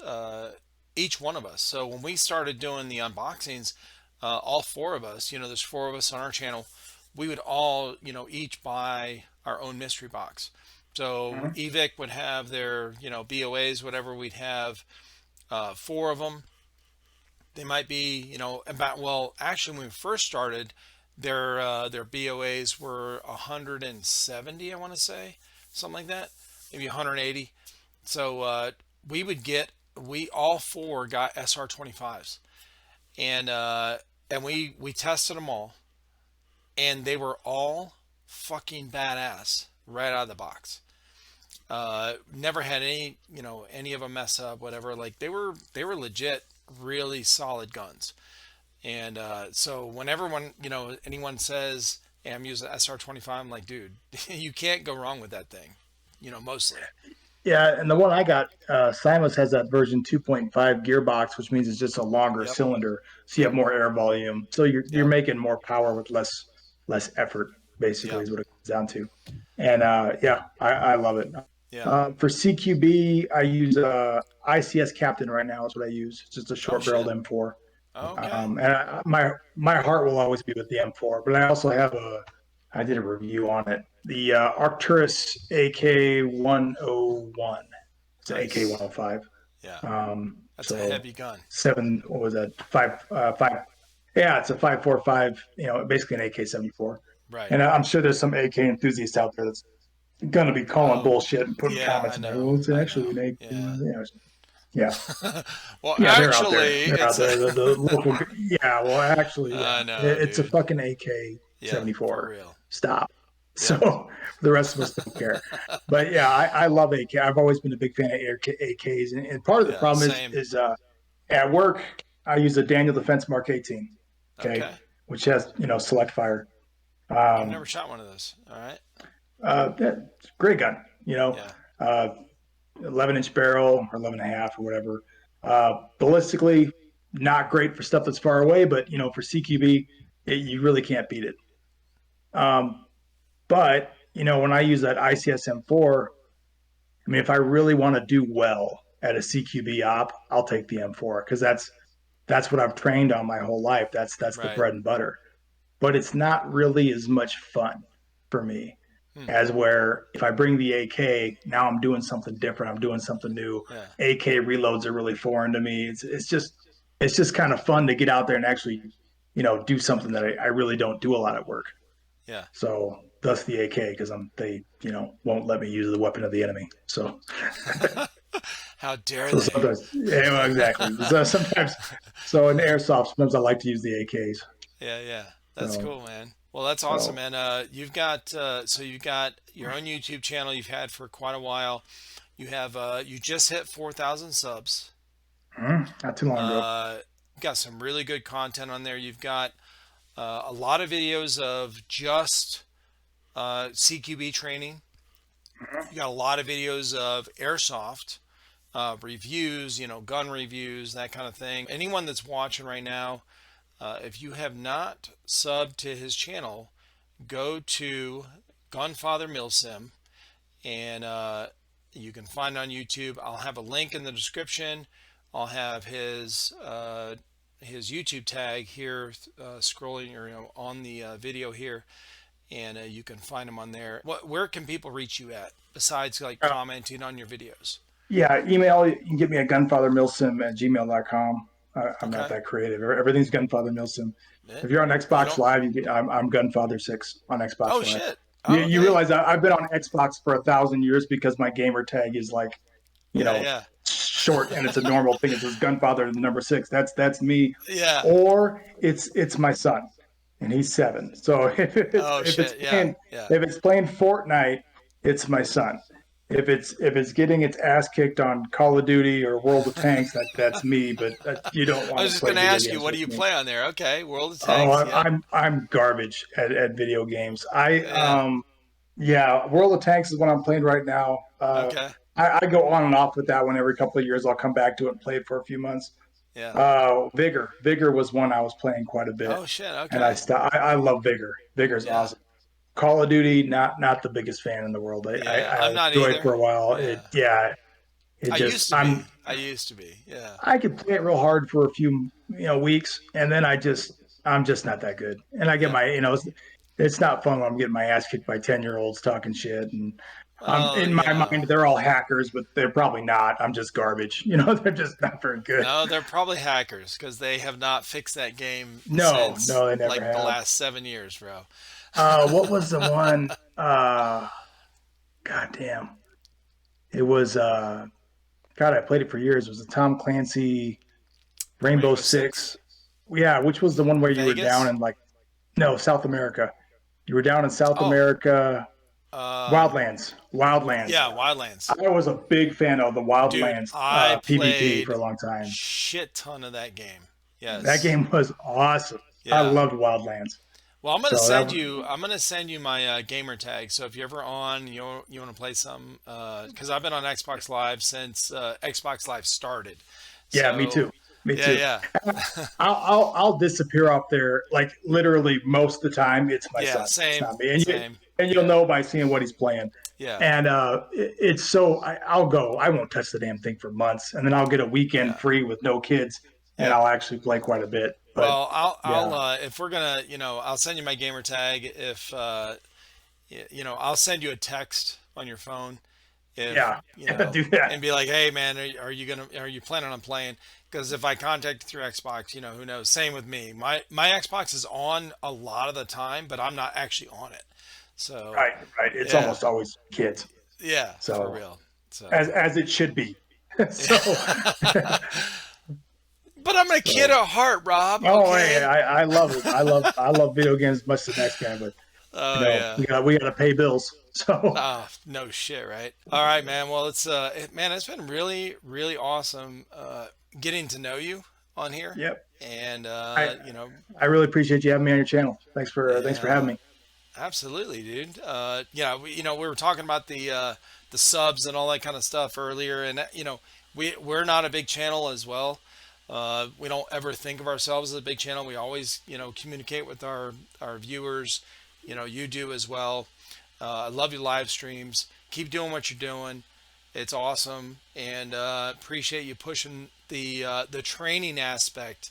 each one of us. So when we started doing the unboxings, all four of us, there's four of us on our channel, we would all, each buy our own mystery box. So mhm. Evic would have their, BOAs, whatever. We'd have four of them. They might be, about, well, actually, when we first started, their BOAs were 170, I want to say, something like that, maybe 180. So we all four got SR25s, and we tested them all, and they were all fucking badass right out of the box. Never had any of them mess up, whatever. Like they were legit, really solid guns. And so whenever anyone says, "Hey, I'm using SR25," I'm like, dude, you can't go wrong with that thing. Mostly. Yeah, and the one I got, Simus has that version 2.5 gearbox, which means it's just a longer Yep. cylinder, so you have Yep. more air volume. So you're Yep. making more power with less effort, basically, Yep. is what it comes down to. And yeah, I love it. Yeah. For CQB, I use ICS Captain right now. Is what I use. It's just a Oh short barreled shit. M4. Okay. And my heart will always be with the M4. But I also have I did a review on it. The Arcturus AK-101. It's an Nice. AK-105. Yeah. That's a So heavy gun. seven. What was that? Five. Yeah, it's a 5.45. Basically an AK-74. Right. And I'm sure there's some AK enthusiast out there that's gonna be calling Oh, bullshit and putting yeah, comments I in there. know. Well, it's I actually know. an AK. Yeah. Yeah, Well, yeah, they're out there. actually, They're out it's a there. The local. Yeah, well, actually, yeah, I know, it's a dude. fucking Yeah, for AK-74. real. Stop. Yep. So the rest of us don't care. But yeah, I love AK. I've always been a big fan of AKs, and part of the Yeah, problem same. is at work I use a Daniel Defense Mark 18. Okay, Okay. which has select fire. I've never Um, shot one of those. All right. yeah, great gun. Yeah. Uh, 11-inch barrel or 11 and a half or whatever. Ballistically, not great for stuff that's far away, but for CQB, you really can't beat it. Um, but when I use that ICS M4, I mean, if I really want to do well at a CQB op, I'll take the M4 because that's what I've trained on my whole life. That's the Right. bread and butter. But it's not really as much fun for me Hmm. as where if I bring the AK, now I'm doing something different. I'm doing something new. Yeah. AK reloads are really foreign to me. It's just kind of fun to get out there and actually, do something that I really don't do a lot at work. Yeah. So thus the AK because they won't let me use the weapon of the enemy. So How dare so they? sometimes yeah, well, exactly. So sometimes so in airsoft sometimes I like to use the AKs. Yeah, yeah. That's So cool, man. Well, that's awesome, so man. You've got your own YouTube channel you've had for quite a while. You just hit 4,000 subs. not too long ago. Uh, got some really good content on there. You've got a lot of videos of just CQB training. You got a lot of videos of airsoft reviews, gun reviews, that kind of thing. Anyone that's watching right now, if you have not subbed to his channel, go to Gunfather Milsim and you can find it on YouTube. I'll have a link in the description. I'll have his YouTube tag here, scrolling or on the video here, and you can find him on there. Where can people reach you at besides like Uh, commenting on your videos? yeah, email you can get me at gunfathermilsim@gmail.com. I'm not Okay. that creative. Everything's Gunfather Milsim. Eh, If you're on You Xbox don't. Live, I'm Gunfather6 on Oh Xbox Live. shit. You, Oh, you okay. realize I've been on Xbox for 1,000 years because my gamer tag is like you Yeah, know yeah, short and it's a normal thing. It says Gunfather number 6. That's me. yeah. Or it's my son, and he's 7. So Oh shit. Yeah, yeah, if it's playing Fortnite, it's my son. If it's getting its ass kicked on Call of Duty or World of Tanks, that's me. But you don't I want was to just play gonna video ask you, games what do with you me. play on there? Okay, World of Oh, Tanks. Yep. I'm garbage at video games. I Yeah. Yeah, World of Tanks is what I'm playing right now. Okay. I go on and off with that one every couple of years. I'll come back to it and play it for a few months. Yeah. Vigor was one I was playing quite a bit, Oh shit. and I Okay. st- I love Vigor. Vigor's Yeah. awesome. Call of Duty, not the biggest fan in the world. Yeah. I I'm not enjoyed it for either. a while. Yeah. It I just used to be. I used to be. Yeah. I could play it real hard for a few weeks, and then I'm just not that good. And I get Yeah. my it's not fun when I'm getting my ass kicked by 10-year-olds talking shit. And Oh in my yeah. mind, they're all hackers, but they're probably not. I'm just garbage. They're just not very good. No, they're probably hackers because they have not fixed that game No, since no, they never like the have. last 7 years, bro. What was the one? God damn. It was God, I played it for years. It was a Tom Clancy Rainbow Rainbow Six, Six. Yeah, which was the one where you were down Vegas. in like no, South America. You were down in South Oh, America, um, Wildlands. Wildlands. yeah, Wildlands. I was a big fan of the Dude, Wildlands I PvP for a played long time. shit ton of that game. That Yes. game was awesome. I Yeah. loved Wildlands. Well, So that I'm gonna send you my gamer tag. So if you're ever on, you want to play some, because I've been on Xbox Live since Xbox Live started. yeah, me So too. Me yeah, too. yeah, I'll disappear off there like literally most of the time. It's my yeah. son. It's Same, not me. same. And you'll Yeah, know by seeing what he's playing. yeah, And it's so I'll go. I won't touch the damn thing for months, and then I'll get a weekend yeah, free with no kids, and yep. I'll actually play quite a bit. But Well, I'll yeah, if we're gonna, I'll send you my gamer tag. If I'll send you a text on your phone, if Yeah. you know, Do that. and be like, hey man, are you planning on playing? Because if I contact you through Xbox, you know, who knows? Same with me. My Xbox is on a lot of the time, but I'm not actually on it. So Right. Right. It's yeah, almost always kids. yeah, for So real. So, as it should be. So, but I'm a kid so at heart, Rob. oh, hey, Okay. I love it. I love video games as much as the next guy, but Oh yeah. we got to pay bills. So, Oh, no shit, right? All right, man. Well, man, it's been really, really awesome getting to know you on here, yep. and I you know, I really appreciate you having me on your channel. Thanks for having yeah, me. absolutely, dude. Yeah, we were talking about the subs and all that kind of stuff earlier, and we're not a big channel as well. We don't ever think of ourselves as a big channel. We always, communicate with our viewers. You do as well. I love your live streams. Keep doing what you're doing. It's awesome, and appreciate you pushing the training aspect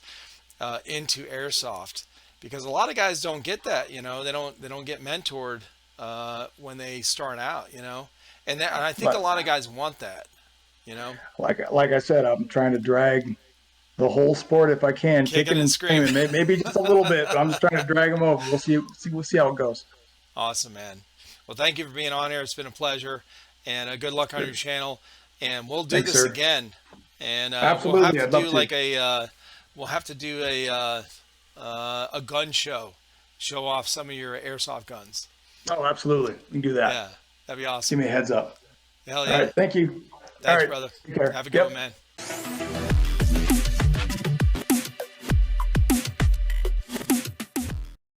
into airsoft, because a lot of guys don't get that. They don't get mentored when they start out. And I think a But lot of guys want that. You know, like I said, I'm trying to drag the whole sport if I can, kicking kicking and and screaming. screaming. Maybe just a little bit, but I'm just trying to drag them over. We'll see how it goes. Awesome, man. Well, thank you for being on here. It's been a pleasure, and good luck on your Good. channel. And we'll do Thanks, this sir. again. And Absolutely, I'd love to. we'll have to do a gun show off some of your airsoft guns. Oh, absolutely. You can do that. Yeah, that'd be Give awesome. me a heads up. Hell All yeah. right. Thank you. All Thanks, right. brother. Take care. Have a good one, Yep. man.